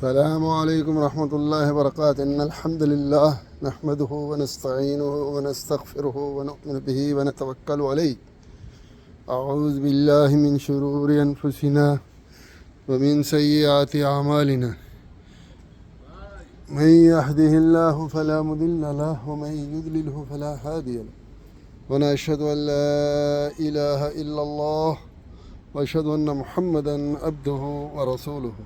السلام عليكم ورحمة الله وبركاته. إن الحمد لله نحمده ونستعينه ونستغفره ونؤمن به ونتوكل عليه. أعوذ بالله من شرور أنفسنا ومن سيئات أعمالنا. من يهده الله فلا مضل له ومن يضلله فلا هادي له. ونشهد أن لا إله إلا الله وأشهد أن محمدا عبده ورسوله.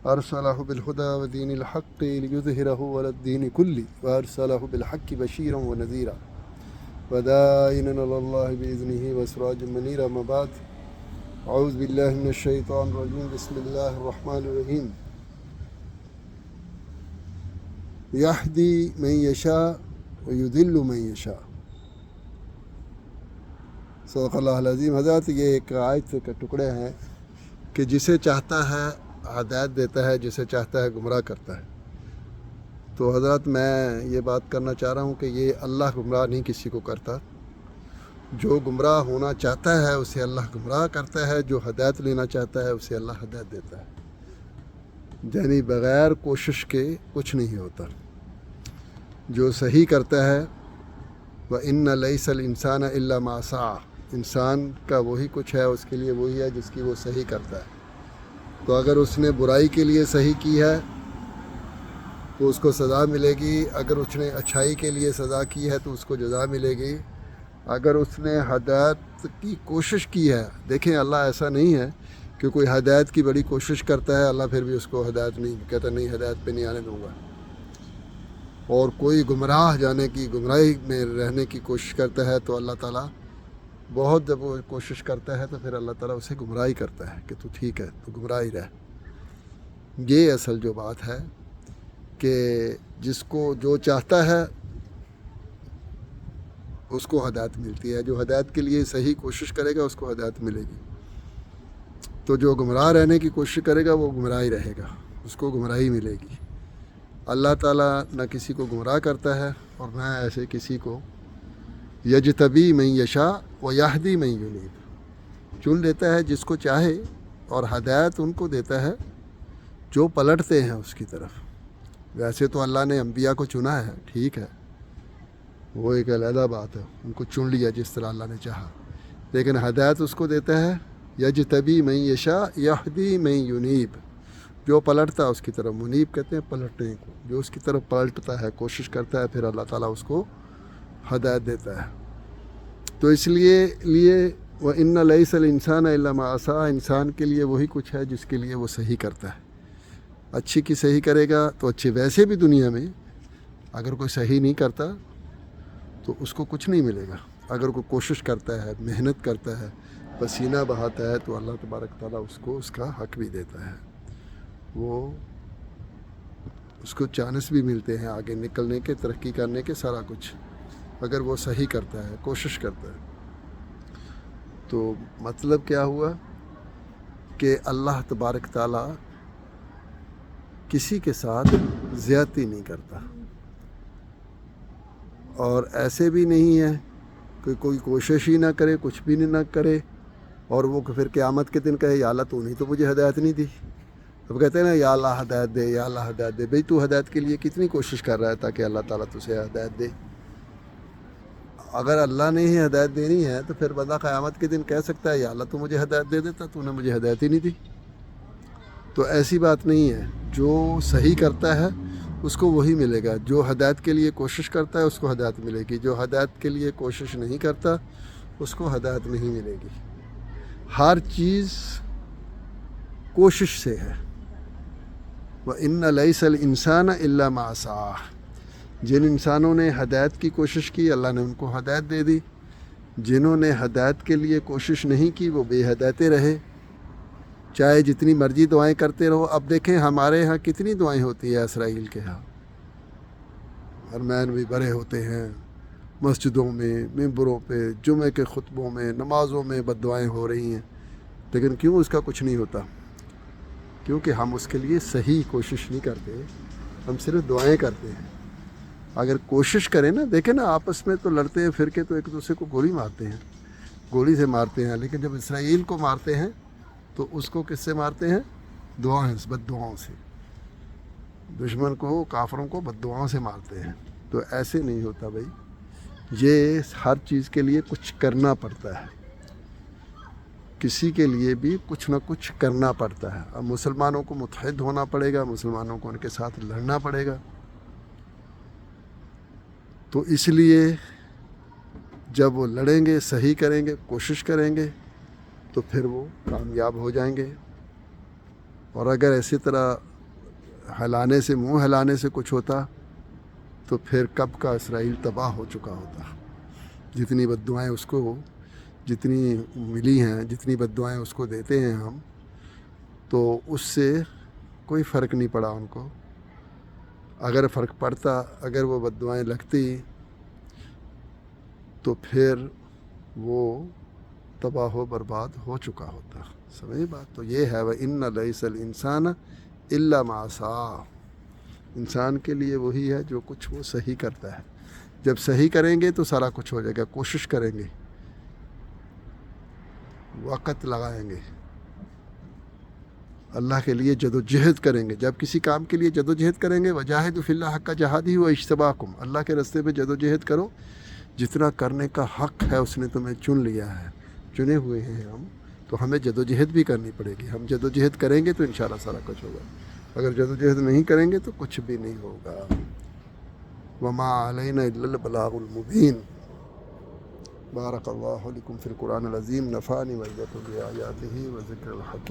أرسله بالهدى ودين الحق ليظهره على الدين كله وأرسله بالحق بشيرا ونذيرا وداعيا إلى الله بإذنه وسراجا منيرا. أما بعد، أعوذ بالله من الشيطان الرجيم. بسم الله الرحمن الرحيم. يهدي من يشاء ويضل من يشاء. صدق اللہ العظیم. حضرت یہ ایک آیت کے ٹکڑے ہیں کہ جسے چاہتا ہے ہدایت دیتا ہے، جسے چاہتا ہے گمراہ کرتا ہے. تو حضرت میں یہ بات کرنا چاہ رہا ہوں کہ یہ اللہ گمراہ نہیں کسی کو کرتا. جو گمراہ ہونا چاہتا ہے اسے اللہ گمراہ کرتا ہے، جو ہدایت لینا چاہتا ہے اسے اللہ ہدایت دیتا ہے. یعنی بغیر کوشش کے کچھ نہیں ہوتا. جو صحیح کرتا ہے وَإِنَّ لَيْسَ الْإِنسَانَ إِلَّا مَا سَعَى، انسان کا وہی کچھ ہے، اس کے لیے وہی ہے جس کی وہ صحیح کرتا ہے. تو اگر اس نے برائی کے لیے صحیح کی ہے تو اس کو سزا ملے گی. اگر اس نے اچھائی کے لیے سزا کی ہے تو اس کو جزا ملے گی. اگر اس نے ہدایت کی کوشش کی ہے، دیکھیں اللہ ایسا نہیں ہے کہ کوئی ہدایت کی بڑی کوشش کرتا ہے اللہ پھر بھی اس کو ہدایت نہیں کہتا، نہیں ہدایت پہ نہیں آنے دوں گا. اور کوئی گمراہی میں رہنے کی کوشش کرتا ہے تو اللہ تعالیٰ بہت جب وہ کوشش کرتا ہے تو پھر اللہ تعالیٰ اسے گمراہی کرتا ہے کہ تو ٹھیک ہے تو گمراہی رہ. یہ اصل جو بات ہے کہ جس کو جو چاہتا ہے اس کو ہدایت ملتی ہے. جو ہدایت کے لیے صحیح کوشش کرے گا اس کو ہدایت ملے گی. تو جو گمراہ رہنے کی کوشش کرے گا وہ گمراہی رہے گا، اس کو گمراہی ملے گی. اللہ تعالیٰ نہ کسی کو گمراہ کرتا ہے اور نہ ایسے کسی کو یجتبی من یشاء و یہدی من ینیب، چن لیتا ہے جس کو چاہے اور ہدایت ان کو دیتا ہے جو پلٹتے ہیں اس کی طرف. ویسے تو اللہ نے انبیاء کو چنا ہے، ٹھیک ہے، وہ ایک علیحدہ بات ہے، ان کو چن لیا جس طرح اللہ نے چاہا، لیکن ہدایت اس کو دیتا ہے یجتبی من یشاء یہدی من ینیب، جو پلٹتا ہے اس کی طرف. منیب کہتے ہیں پلٹنے کو، جو اس کی طرف پلٹتا ہے کوشش کرتا ہے پھر اللہ تعالیٰ اس کو ہدایت دیتا ہے. تو اس لیے وَإِنَّ لَيْسَ الْإِنسَانَ إِلَّا مَا سَعَى، انسان کے لیے وہی کچھ ہے جس کے لیے وہ صحیح کرتا ہے. اچھی کی صحیح کرے گا تو اچھے. ویسے بھی دنیا میں اگر کوئی صحیح نہیں کرتا تو اس کو کچھ نہیں ملے گا. اگر کوئی کوشش کرتا ہے، محنت کرتا ہے، پسینہ بہاتا ہے تو اللہ تبارک تعالیٰ اس کو اس کا حق بھی دیتا ہے. وہ اس کو چانس بھی ملتے ہیں آگے نکلنے کے، ترقی کرنے کے، سارا کچھ، اگر وہ صحیح کرتا ہے، کوشش کرتا ہے. تو مطلب کیا ہوا کہ اللہ تبارک تعالیٰ کسی کے ساتھ زیادتی نہیں کرتا. اور ایسے بھی نہیں ہے کہ کوئی کوشش ہی نہ کرے، کچھ بھی نہ کرے اور وہ پھر قیامت کے دن کہے یا اللہ تو نہیں تو مجھے ہدایت نہیں دی. اب کہتے ہیں نا یا اللہ ہدایت دے، یا اللہ ہدایت دے. بھئی تو ہدایت کے لیے کتنی کوشش کر رہا ہے تاکہ اللہ تعالیٰ تجھے ہدایت دے. اگر اللہ نے ہی ہدایت دینی ہے تو پھر بندہ قیامت کے دن کہہ سکتا ہے یا اللہ تو مجھے ہدایت دے دیتا، تو نے مجھے ہدایت ہی نہیں دی. تو ایسی بات نہیں ہے. جو صحیح کرتا ہے اس کو وہی ملے گا. جو ہدایت کے لیے کوشش کرتا ہے اس کو ہدایت ملے گی. جو ہدایت کے لیے کوشش نہیں کرتا اس کو ہدایت نہیں ملے گی. ہر چیز کوشش سے ہے. وَإِنَّ لَيْسَ الْإِنسَانَ إِلَّا مَا سَعَى، جن انسانوں نے ہدایت کی کوشش کی اللہ نے ان کو ہدایت دے دی. جنہوں نے ہدایت کے لیے کوشش نہیں کی وہ بے ہدایتے رہے، چاہے جتنی مرضی دعائیں کرتے رہو. اب دیکھیں ہمارے ہاں کتنی دعائیں ہوتی ہیں اسرائیل کے ہاں، حرمین بھی بھرے ہوتے ہیں، مسجدوں میں، ممبروں پہ، جمعے کے خطبوں میں، نمازوں میں بد دعائیں ہو رہی ہیں. لیکن کیوں اس کا کچھ نہیں ہوتا؟ کیونکہ ہم اس کے لیے صحیح کوشش نہیں کرتے، ہم صرف دعائیں کرتے ہیں. اگر کوشش کریں نا، دیکھیں نا آپس میں تو لڑتے ہیں فرقے تو ایک دوسرے کو گولی مارتے ہیں، گولی سے مارتے ہیں، لیکن جب اسرائیل کو مارتے ہیں تو اس کو کس سے مارتے ہیں؟ دعائیں بد دعاؤں سے، دشمن کو کافروں کو بد دعاؤں سے مارتے ہیں. تو ایسے نہیں ہوتا بھائی، یہ ہر چیز کے لیے کچھ کرنا پڑتا ہے، کسی کے لیے بھی کچھ نہ کچھ کرنا پڑتا ہے. اب مسلمانوں کو متحد ہونا پڑے گا، مسلمانوں کو ان کے ساتھ لڑنا پڑے گا. تو اس لیے جب وہ لڑیں گے، صحیح کریں گے، کوشش کریں گے، تو پھر وہ کامیاب ہو جائیں گے. اور اگر اسی طرح ہلانے سے، منہ ہلانے سے کچھ ہوتا تو پھر کب کا اسرائیل تباہ ہو چکا ہوتا. جتنی بد دعائیں اس کو جتنی ملی ہیں، جتنی بد دعائیں اس کو دیتے ہیں ہم، تو اس سے کوئی فرق نہیں پڑا ان کو. اگر فرق پڑتا، اگر وہ بد دعائیں لگتی، تو پھر وہ تباہ و برباد ہو چکا ہوتا. سمجھ بات؟ تو یہ ہے وَإِنَّ لَيْسَ الْإِنسَانَ إِلَّا مَا سَعَىٰ. انسان کے لیے وہی ہے جو کچھ وہ صحیح کرتا ہے. جب صحیح کریں گے تو سارا کچھ ہو جائے گا. کوشش کریں گے، وقت لگائیں گے، اللہ کے لیے جد و جہد کریں گے. جب کسی کام کے لیے جد و جہد کریں گے، وَجَاهِدُوا فِي اللَّهِ حَقَّ جِهَادِهِ وَاجْتَبَاكُمْ. اللہ کے راستے میں جد و جہد کرو، جتنا کرنے کا حق ہے اس نے تمہیں چن لیا ہے، چنے ہوئے ہیں ہم، تو ہمیں جد و جہد بھی کرنی پڑے گی. ہم جد و جہد کریں گے تو انشاءاللہ سارا کچھ ہوگا. اگر جد و جہد نہیں کریں گے تو کچھ بھی نہیں ہوگا. وَمَا عَلَيْنَا إِلَّا الْبَلَاغُ الْمُبِينُ. بارک اللہ لکم فی القرآن العظیم. نفعنی وإیاکم بآیاتہ وذکر الحکیم.